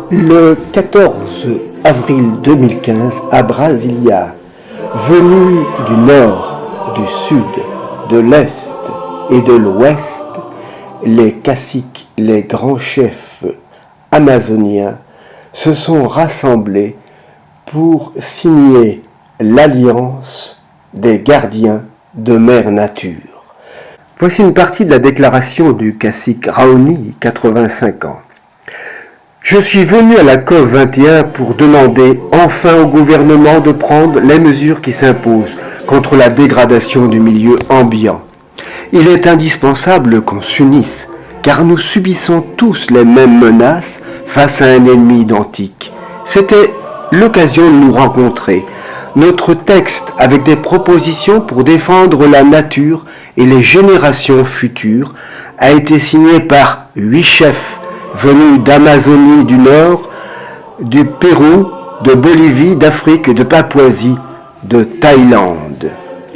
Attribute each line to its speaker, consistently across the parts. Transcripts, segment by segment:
Speaker 1: Le 14 avril 2015, à Brasilia, venus du nord, du sud, de l'est et de l'ouest, les caciques, les grands chefs amazoniens se sont rassemblés pour signer l'alliance des gardiens de Mère Nature. Voici une partie de la déclaration du cacique Raoni, 85 ans. Je suis venu à la COP 21 pour demander enfin au gouvernement de prendre les mesures qui s'imposent contre la dégradation du milieu ambiant. Il est indispensable qu'on s'unisse, car nous subissons tous les mêmes menaces face à un ennemi identique. C'était l'occasion de nous rencontrer. Notre texte, avec des propositions pour défendre la nature et les générations futures, a été signé par 8 chefs venus d'Amazonie du Nord, du Pérou, de Bolivie, d'Afrique, de Papouasie, de Thaïlande,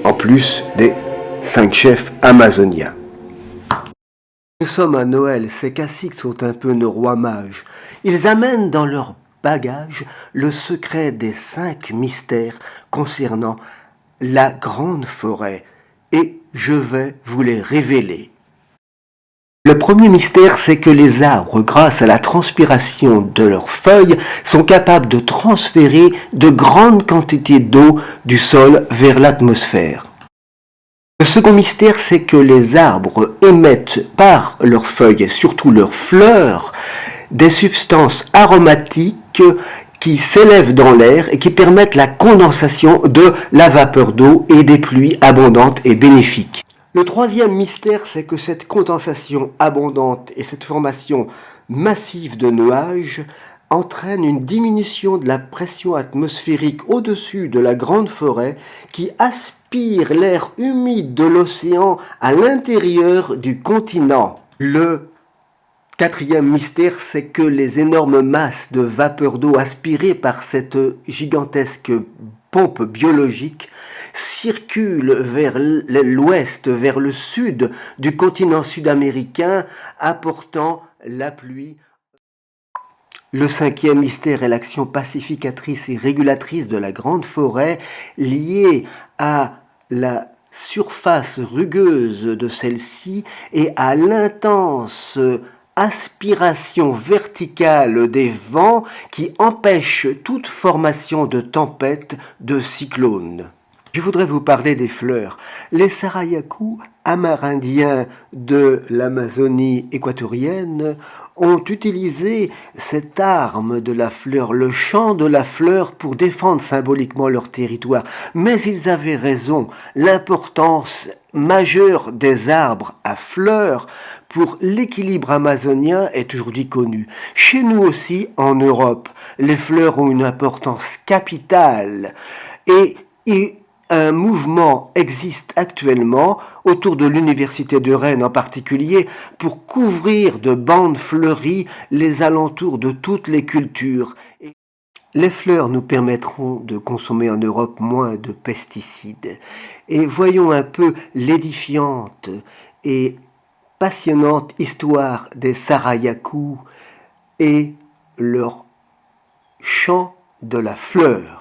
Speaker 1: en plus des 5 chefs amazoniens. Nous sommes à Noël, ces caciques sont un peu nos rois mages. Ils amènent dans leur bagage le secret des 5 mystères concernant la grande forêt, et je vais vous les révéler. Le premier mystère, c'est que les arbres, grâce à la transpiration de leurs feuilles, sont capables de transférer de grandes quantités d'eau du sol vers l'atmosphère. Le second mystère, c'est que les arbres émettent par leurs feuilles et surtout leurs fleurs des substances aromatiques qui s'élèvent dans l'air et qui permettent la condensation de la vapeur d'eau et des pluies abondantes et bénéfiques. Le troisième mystère, c'est que cette condensation abondante et cette formation massive de nuages entraînent une diminution de la pression atmosphérique au-dessus de la grande forêt qui aspire l'air humide de l'océan à l'intérieur du continent. Le quatrième mystère, c'est que les énormes masses de vapeur d'eau aspirées par cette gigantesque pompe biologique circulent vers l'ouest, vers le sud du continent sud-américain, apportant la pluie. Le cinquième mystère est l'action pacificatrice et régulatrice de la grande forêt liée à la surface rugueuse de celle-ci et à l'intense aspiration verticale des vents qui empêche toute formation de tempêtes, de cyclones. Je voudrais vous parler des fleurs. Les Sarayaku, amérindiens de l'Amazonie équatorienne, ont utilisé cette arme de la fleur, le chant de la fleur, pour défendre symboliquement leur territoire. Mais ils avaient raison, l'importance majeure des arbres à fleurs pour l'équilibre amazonien est aujourd'hui connue. Chez nous aussi, en Europe, les fleurs ont une importance capitale et un mouvement existe actuellement autour de l'université de Rennes en particulier pour couvrir de bandes fleuries les alentours de toutes les cultures. Les fleurs nous permettront de consommer en Europe moins de pesticides. Et voyons un peu l'édifiante et passionnante histoire des Sarayaku et leur chant de la fleur.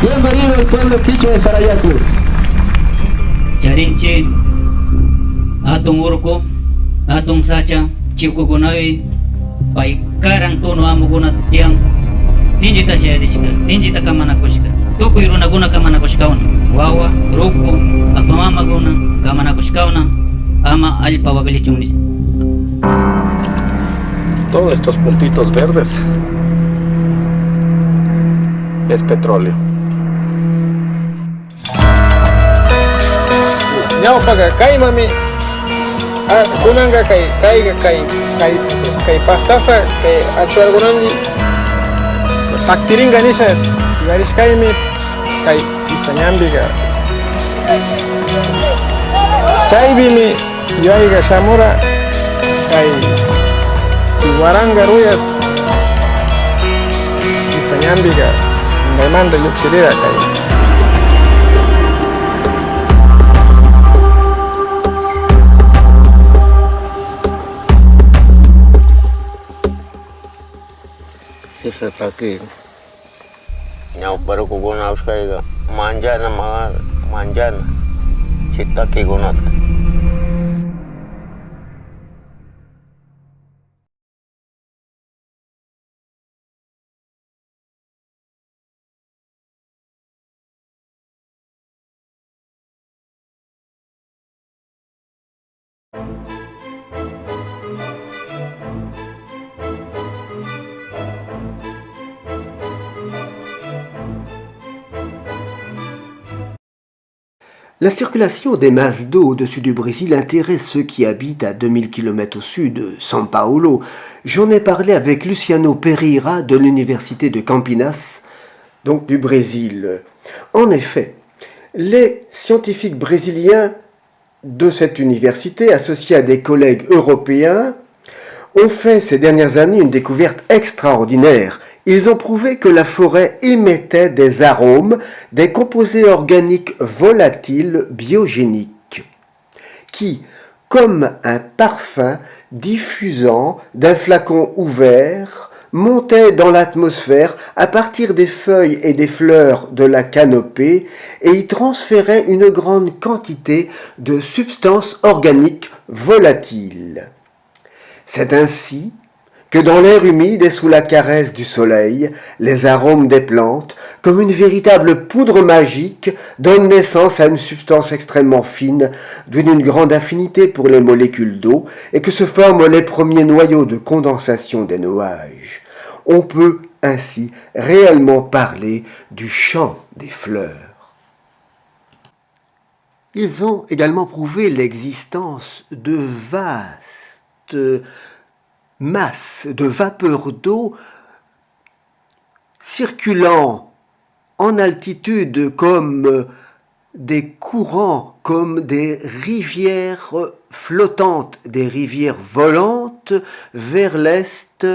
Speaker 2: Bienvenido al pueblo quichua de Sarayaku.
Speaker 3: Charinche, atong urko, atong sacha, chico gonawi, pai karang tono amo guna tiang, tinjita siya dishika, tinjita kamana koshika, toko iruna guna kamana koshikauna, wawa, roko, apamama guna kamana koshikauna, ama alipa wagalichungis,
Speaker 4: Todos estos puntitos verdes es petróleo. Nyao paga kai mami, kunanga kai pastasa kai achu algunandi, taktiringa nisha, garis kai mi kai sisanyambiga, chai bimi yoiga shamura kai chiwaranga ruya sisanyambiga, naimanda yukshirira kai.
Speaker 5: Sisa taki nyau baru kuguna uskaiga manjana manjana cita ki gunat.
Speaker 1: La circulation des masses d'eau au-dessus du Brésil intéresse ceux qui habitent à 2000 km au sud de São Paulo. J'en ai parlé avec Luciano Pereira de l'université de Campinas, donc du Brésil. En effet, les scientifiques brésiliens de cette université, associés à des collègues européens, ont fait ces dernières années une découverte extraordinaire. Ils ont prouvé que la forêt émettait des arômes, des composés organiques volatiles biogéniques, qui, comme un parfum diffusant d'un flacon ouvert, montaient dans l'atmosphère à partir des feuilles et des fleurs de la canopée et y transféraient une grande quantité de substances organiques volatiles. C'est ainsi que dans l'air humide et sous la caresse du soleil, les arômes des plantes, comme une véritable poudre magique, donnent naissance à une substance extrêmement fine, d'une grande affinité pour les molécules d'eau, et que se forment les premiers noyaux de condensation des nuages. On peut ainsi réellement parler du chant des fleurs. Ils ont également prouvé l'existence de vastes masses de vapeur d'eau circulant en altitude comme des courants, comme des rivières flottantes, des rivières volantes vers l'est,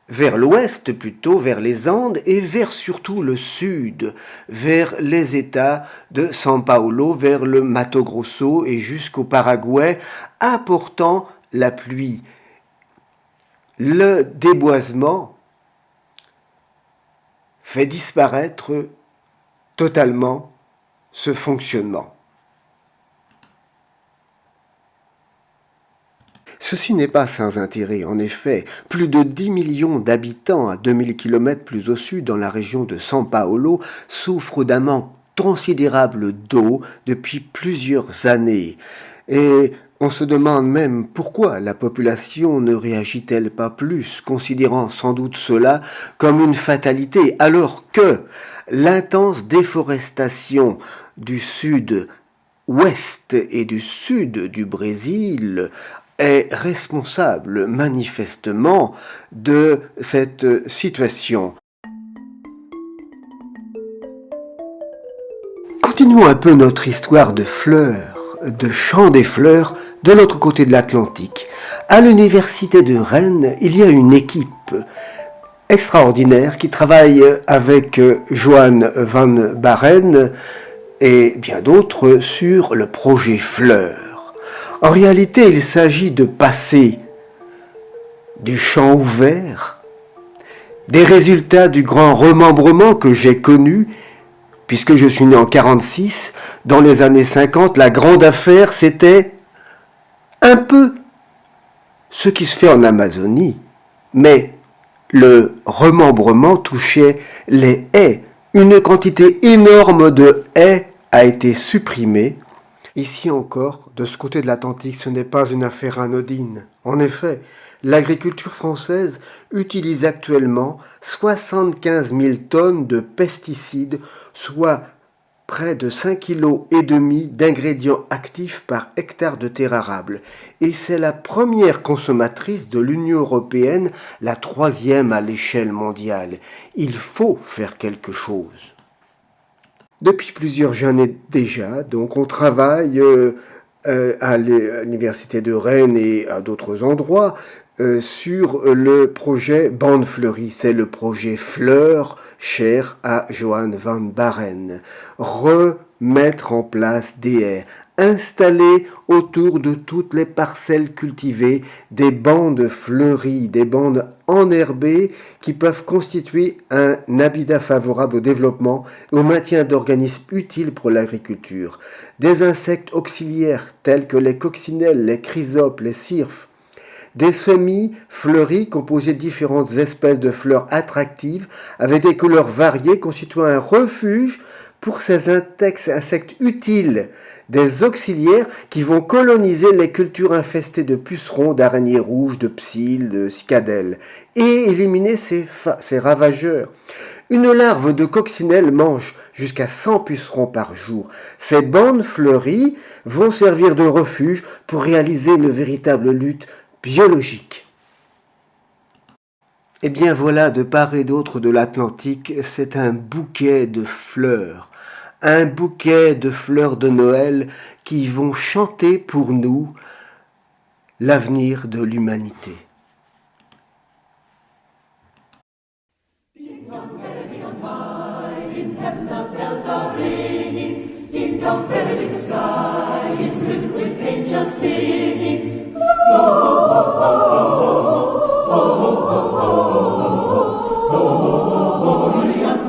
Speaker 1: vers l'ouest plutôt, vers les Andes et vers surtout le sud, vers les États de São Paulo, vers le Mato Grosso et jusqu'au Paraguay, apportant la pluie. Le déboisement fait disparaître totalement ce fonctionnement. Ceci n'est pas sans intérêt. En effet, plus de 10 millions d'habitants à 2000 km plus au sud dans la région de São Paulo souffrent d'un manque considérable d'eau depuis plusieurs années. Et on se demande même pourquoi la population ne réagit-elle pas plus, considérant sans doute cela comme une fatalité, alors que l'intense déforestation du sud-ouest et du sud du Brésil est responsable manifestement de cette situation. Continuons un peu notre histoire de fleurs, de chant des fleurs de l'autre côté de l'Atlantique. À l'université de Rennes, il y a une équipe extraordinaire qui travaille avec Johan van Baren et bien d'autres sur le projet Fleurs. En réalité, il s'agit de passer du champ ouvert, des résultats du grand remembrement que j'ai connu, puisque je suis né en 1946, dans les années 50, la grande affaire, c'était un peu ce qui se fait en Amazonie, mais le remembrement touchait les haies. Une quantité énorme de haies a été supprimée Ici encore, de ce côté de l'Atlantique, ce n'est pas une affaire anodine. En effet, l'agriculture française utilise actuellement 75 000 tonnes de pesticides, soit près de 5,5 kg d'ingrédients actifs par hectare de terre arable. Et c'est la première consommatrice de l'Union européenne, la troisième à l'échelle mondiale. Il faut faire quelque chose. Depuis plusieurs années déjà, donc on travaille à l'université de Rennes et à d'autres endroits sur le projet Bande Fleurie. C'est le projet Fleur, cher à Johan van Baren. Remettre en place des haies, installer autour de toutes les parcelles cultivées des bandes fleuries, des bandes enherbées qui peuvent constituer un habitat favorable au développement et au maintien d'organismes utiles pour l'agriculture. Des insectes auxiliaires tels que les coccinelles, les chrysopes, les cirfes. Des semis fleuris composés de différentes espèces de fleurs attractives avec des couleurs variées constituant un refuge pour ces insectes utiles, des auxiliaires qui vont coloniser les cultures infestées de pucerons, d'araignées rouges, de psylles, de cicadelles, et éliminer ces ravageurs. Une larve de coccinelle mange jusqu'à 100 pucerons par jour. Ces bandes fleuries vont servir de refuge pour réaliser une véritable lutte biologique. Eh bien voilà, de part et d'autre de l'Atlantique, c'est un bouquet de fleurs de Noël qui vont chanter pour nous l'avenir de l'humanité.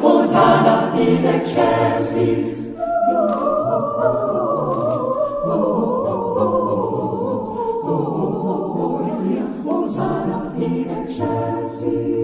Speaker 6: Hosanna in excelsis. Hosanna in excelsis.